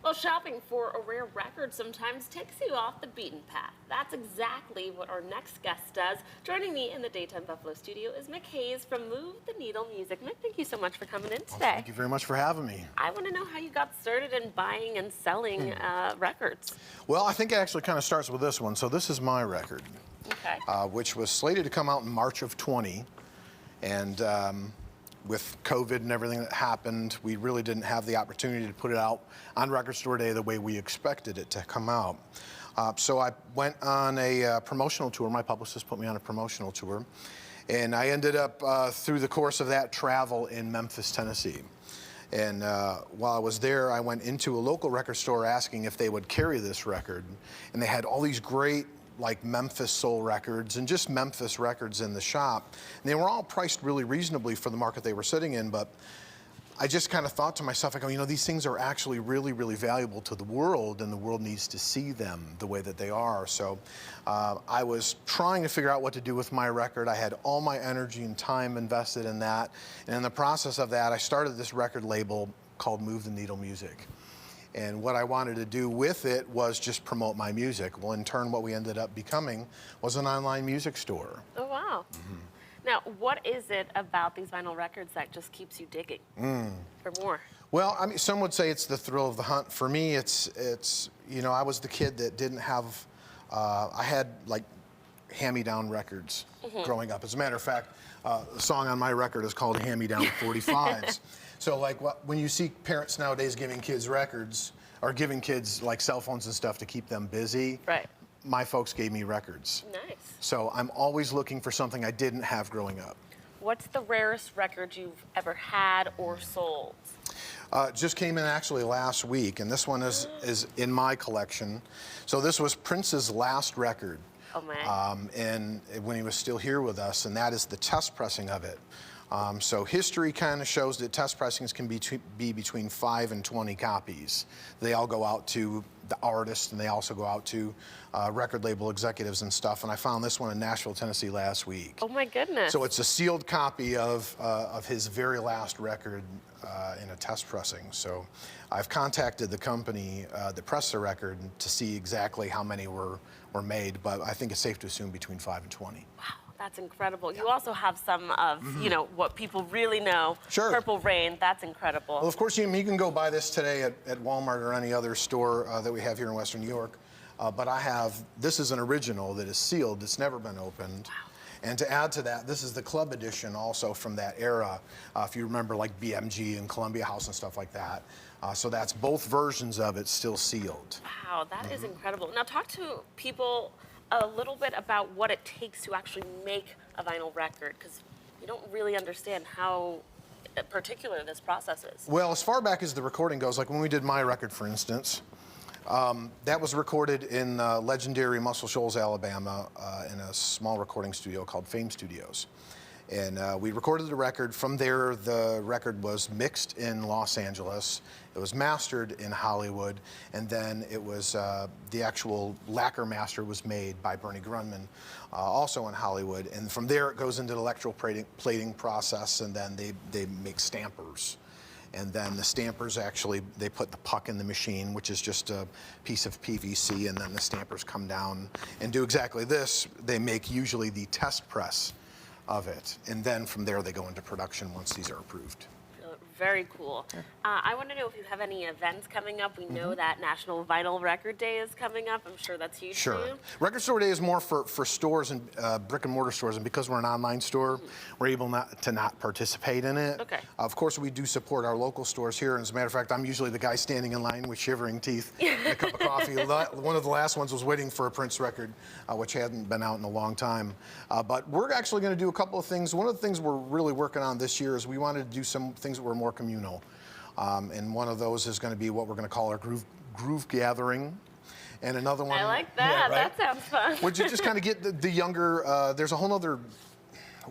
Well, shopping for a rare record sometimes takes you off the beaten path. That's exactly what our next guest does. Joining me in the Daytime Buffalo studio is Mick Hayes from Move the Needle Music. Mick, thank you so much for coming in today. Well, thank you very much for having me. I want to know how you got started in buying and selling records. Well, I think it actually kind of starts with this one. So this is my record, Okay. which was slated to come out in March of 20. And with COVID and everything that happened, we really didn't have the opportunity to put it out on Record Store Day the way we expected it to come out. So I went on a promotional tour. My publicist put me on a promotional tour. And I ended up, through the course of that, travel in Memphis, Tennessee. And while I was there, I went into a local record store asking if they would carry this record. And they had all these great, like, Memphis soul records and just Memphis records in the shop. And they were all priced really reasonably for the market they were sitting in, but I just kind of thought to myself, I go, you know, these things are actually really, really valuable to the world, and the world needs to see them the way that they are. So I was trying to figure out what to do with my record. I had all my energy and time invested in that. And in the process of that, I started this record label called Move the Needle Music. And what I wanted to do with it was just promote my music. Well, in turn, what we ended up becoming was an online music store. Oh, wow. Mm-hmm. Now, what is it about these vinyl records that just keeps you digging for more? Well, I mean, some would say it's the thrill of the hunt. For me, it's you know, I was the kid that didn't have, I had, like, hand-me-down records growing up. As a matter of fact, the song on my record is called Hand-Me-Down 45s. So, like, when you see parents nowadays giving kids records, or giving kids, like, cell phones and stuff to keep them busy, right, my folks gave me records. Nice. So I'm always looking for something I didn't have growing up. What's the rarest record you've ever had or sold? Just came in actually last week, and this one is in my collection. So this was Prince's last record. Oh, man. And when he was still here with us, and that is the test pressing of it. So history kind of shows that test pressings can be between 5 and 20 copies. They all go out to the artists, and they also go out to record label executives and stuff. And I found this one in Nashville, Tennessee last week. Oh, my goodness. So it's a sealed copy of his very last record in a test pressing. So I've contacted the company that pressed the record to see exactly how many were made, but I think it's safe to assume between 5 and 20. Wow. That's incredible. Yeah. You also have some of, you know, what people really know. Sure. Purple Rain, that's incredible. Well, of course, you can go buy this today at Walmart or any other store that we have here in Western New York. But this is an original that is sealed. It's never been opened. Wow. And to add to that, this is the club edition also from that era. If you remember, like BMG and Columbia House and stuff like that. So that's both versions of it still sealed. Wow, that is incredible. Now talk to people a little bit about what it takes to actually make a vinyl record, because you don't really understand how particular this process is. Well, as far back as the recording goes, like when we did my record, for instance, that was recorded in legendary Muscle Shoals, Alabama, in a small recording studio called Fame Studios. And we recorded the record. From there, the record was mixed in Los Angeles. It was mastered in Hollywood. And then it was, the actual lacquer master was made by Bernie Grunman, also in Hollywood. And from there, it goes into the electroplating process, and then they make stampers. And then the stampers actually, they put the puck in the machine, which is just a piece of PVC, and then the stampers come down and do exactly this. They make usually the test press of it, and then from there they go into production once these are approved. Very cool. Yeah. I want to know if you have any events coming up. We know that National Vinyl Record Day is coming up. I'm sure that's huge for you. Record Store Day is more for stores and brick and mortar stores, and because we're an online store, we're able to not participate in it. Okay. Of course, we do support our local stores here, and as a matter of fact, I'm usually the guy standing in line with shivering teeth and a cup of coffee. One of the last ones was waiting for a Prince record, which hadn't been out in a long time. But we're actually going to do a couple of things. One of the things we're really working on this year is we wanted to do some things that were more communal. And one of those is going to be what we're going to call our groove gathering. And another one... I like that. Yeah, right? That sounds fun. Would you just kind of get the younger... there's a whole other,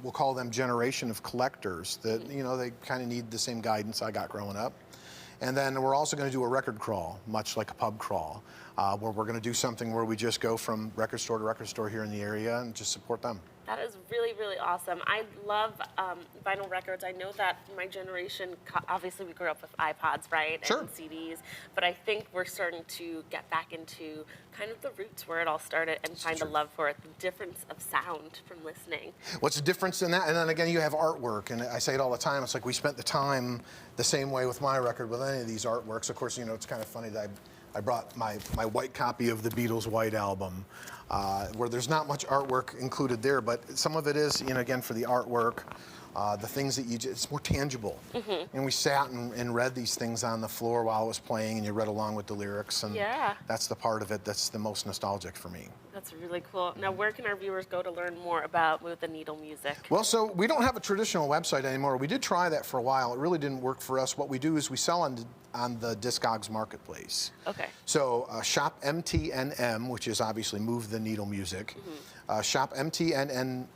we'll call them generation of collectors that, you know, they kind of need the same guidance I got growing up. And then we're also going to do a record crawl, much like a pub crawl, where we're going to do something where we just go from record store to record store here in the area and just support them. That is really, really awesome. I love vinyl records. I know that my generation, obviously we grew up with iPods, right? Sure. And CDs, but I think we're starting to get back into kind of the roots where it all started and find a love for it, the difference of sound from listening. What's the difference in that? And then again, you have artwork, and I say it all the time, it's like we spent the time the same way with my record with any of these artworks. Of course, you know, it's kind of funny that I brought my white copy of the Beatles' White Album, where there's not much artwork included there, but some of it is, you know, again, for the artwork, the things that it's more tangible. And we sat and read these things on the floor while I was playing, and you read along with the lyrics, and that's the part of it that's the most nostalgic for me. That's really cool. Now, where can our viewers go to learn more about Move the Needle music? Well, so we don't have a traditional website anymore. We did try that for a while. It really didn't work for us. What we do is we sell on the Discogs marketplace. Okay. So shop MTNM, which is obviously Move the Needle Music. Shop MTNN.com.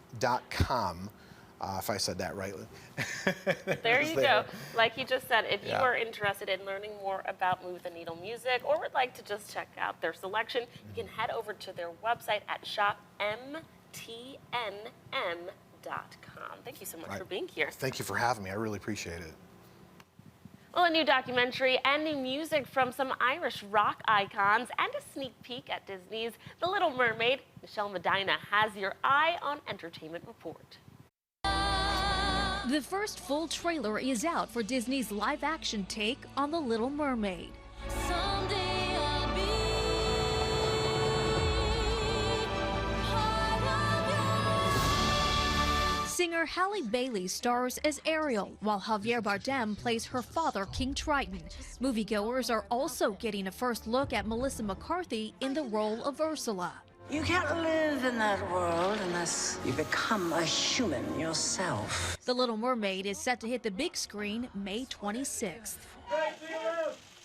If I said that rightly. There you go. Like you just said, if you are interested in learning more about Move the Needle music or would like to just check out their selection, you can head over to their website at shopmtnm.com. Thank you so much for being here. Thank you for having me. I really appreciate it. Well, a new documentary and new music from some Irish rock icons and a sneak peek at Disney's The Little Mermaid. Michelle Medina has your eye on Entertainment Report. The first full trailer is out for Disney's live-action take on The Little Mermaid. Someday I'll be part of you. Singer Halle Bailey stars as Ariel, while Javier Bardem plays her father, King Triton. Moviegoers are also getting a first look at Melissa McCarthy in the role of Ursula. You can't live in that world unless you become a human yourself. The Little Mermaid is set to hit the big screen May 26th.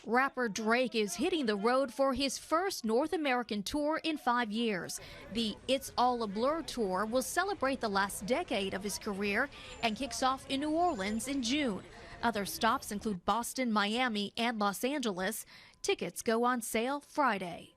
Rapper Drake is hitting the road for his first North American tour in 5 years. The It's All a Blur tour will celebrate the last decade of his career and kicks off in New Orleans in June. Other stops include Boston, Miami, and Los Angeles. Tickets go on sale Friday.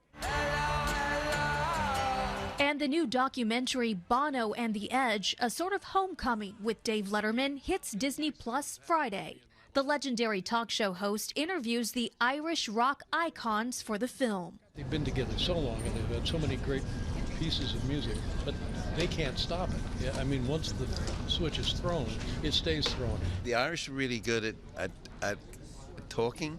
And the new documentary Bono and the Edge, a sort of homecoming with Dave Letterman, hits Disney Plus Friday. The legendary talk show host interviews the Irish rock icons for the film. They've been together so long and they've had so many great pieces of music, but they can't stop it. Yeah, I mean, once the switch is thrown, it stays thrown. The Irish are really good at talking,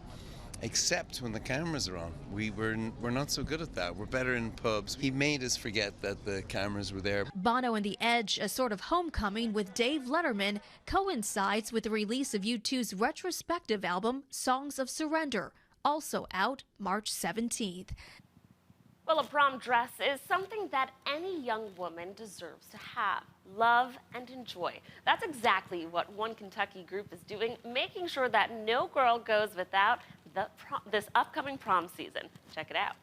except when the cameras are on. We're not so good at that. We're better in pubs. He made us forget that the cameras were there. Bono and the Edge, a sort of homecoming with Dave Letterman, coincides with the release of U2's retrospective album, Songs of Surrender, also out March 17th. Well, a prom dress is something that any young woman deserves to have, love, and enjoy. That's exactly what one Kentucky group is doing, making sure that no girl goes without this upcoming prom season. Check it out.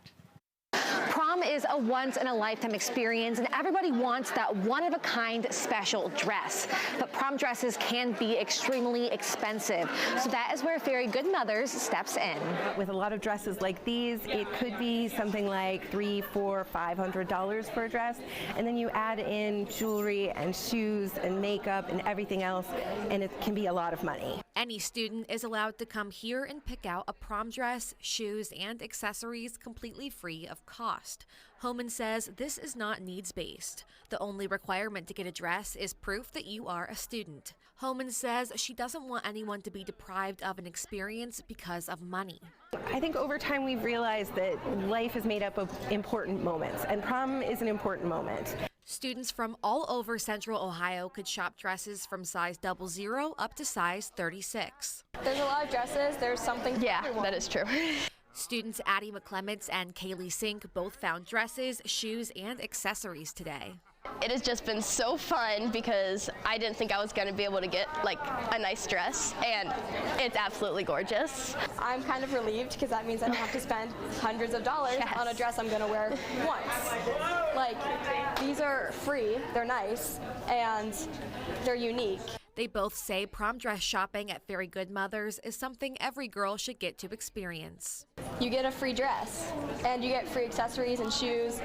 Prom is a once-in-a-lifetime experience, and everybody wants that one-of-a-kind special dress. But prom dresses can be extremely expensive, so that is where Very Good Mothers steps in. With a lot of dresses like these, it could be something like $300, $400, $500 for a dress, and then you add in jewelry and shoes and makeup and everything else, and it can be a lot of money. Any student is allowed to come here and pick out a prom dress, shoes, and accessories completely free of cost. Homan says this is not needs-based. The only requirement to get a dress is proof that you are a student. Homan says she doesn't want anyone to be deprived of an experience because of money. I think over time we've realized that life is made up of important moments, and prom is an important moment. Students from all over Central Ohio could shop dresses from size 00 up to size 36. There's a lot of dresses. There's something for everyone. That is true. Students Addie McClements and Kaylee Sink both found dresses, shoes, and accessories today. It has just been so fun because I didn't think I was going to be able to get like a nice dress, and it's absolutely gorgeous. I'm kind of relieved because that means I don't have to spend hundreds of dollars on a dress I'm going to wear once. Like, these are free, they're nice, and they're unique. They both say prom dress shopping at Very Good Mothers is something every girl should get to experience. You get a free dress, and you get free accessories and shoes,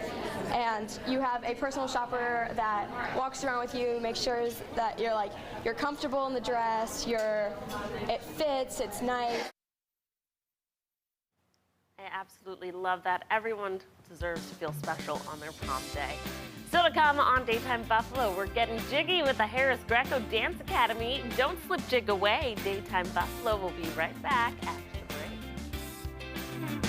and you have a personal shopper that walks around with you, makes sure that you're comfortable in the dress, it fits, it's nice. I absolutely love that. Everyone deserves to feel special on their prom day. Still to come on Daytime Buffalo, we're getting jiggy with the Harris Greco Dance Academy. Don't slip jig away. Daytime Buffalo will be right back after the break.